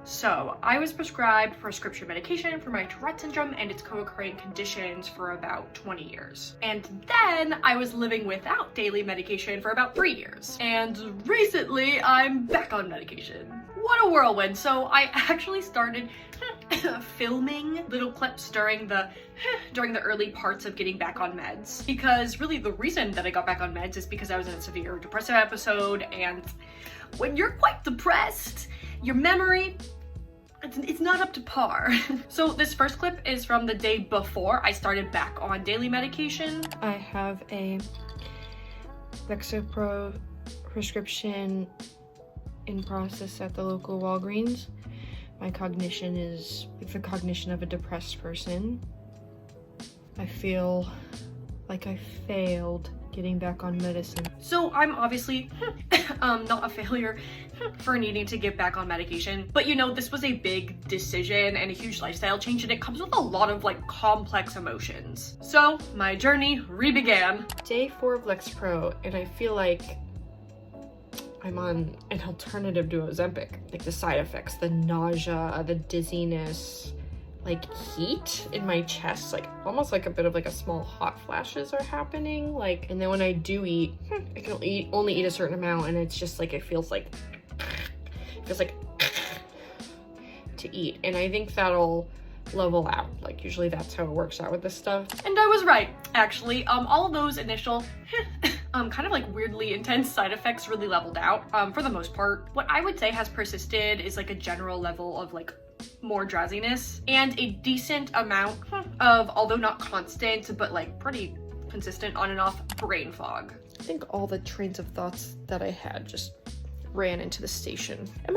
So I was prescribed prescription medication for my Tourette syndrome and its co-occurring conditions for about 20 years. And then I was living without daily medication for about 3 years. And recently I'm back on medication. What a whirlwind. So I actually started filming little clips during the early parts of getting back on meds, because really the reason that I got back on meds is because I was in a severe depressive episode, and when you're quite depressed, your memory, it's not up to par. So this first clip is from the day before I started back on daily medication. I have a Lexapro prescription in process at the local Walgreens. My cognition is like the cognition of a depressed person. I feel like I failed getting back on medicine. So I'm obviously not a failure for needing to get back on medication, but you know, this was a big decision and a huge lifestyle change, and it comes with a lot of like complex emotions. So my journey re-began. Day 4 of Lexapro, and I feel like I'm on an alternative to Ozempic. Like the side effects, the nausea, the dizziness, like heat in my chest, like almost like a bit of like a small hot flashes are happening. Like, and then when I do eat, I can only eat a certain amount, and it's just like, it feels like to eat. And I think that'll level out. Like usually that's how it works out with this stuff. And I was right, actually. All of those initial kind of like weirdly intense side effects really leveled out for the most part. What I would say has persisted is like a general level of like more drowsiness and a decent amount of, although not constant, but like pretty consistent on and off, brain fog. I think all the trains of thoughts that I had just ran into the station. I'm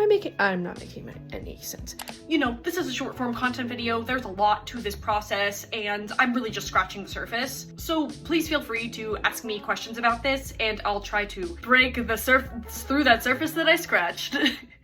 not making any sense. You know, this is a short form content video. There's a lot to this process, and I'm really just scratching the surface. So please feel free to ask me questions about this, and I'll try to break the surface through that surface that I scratched.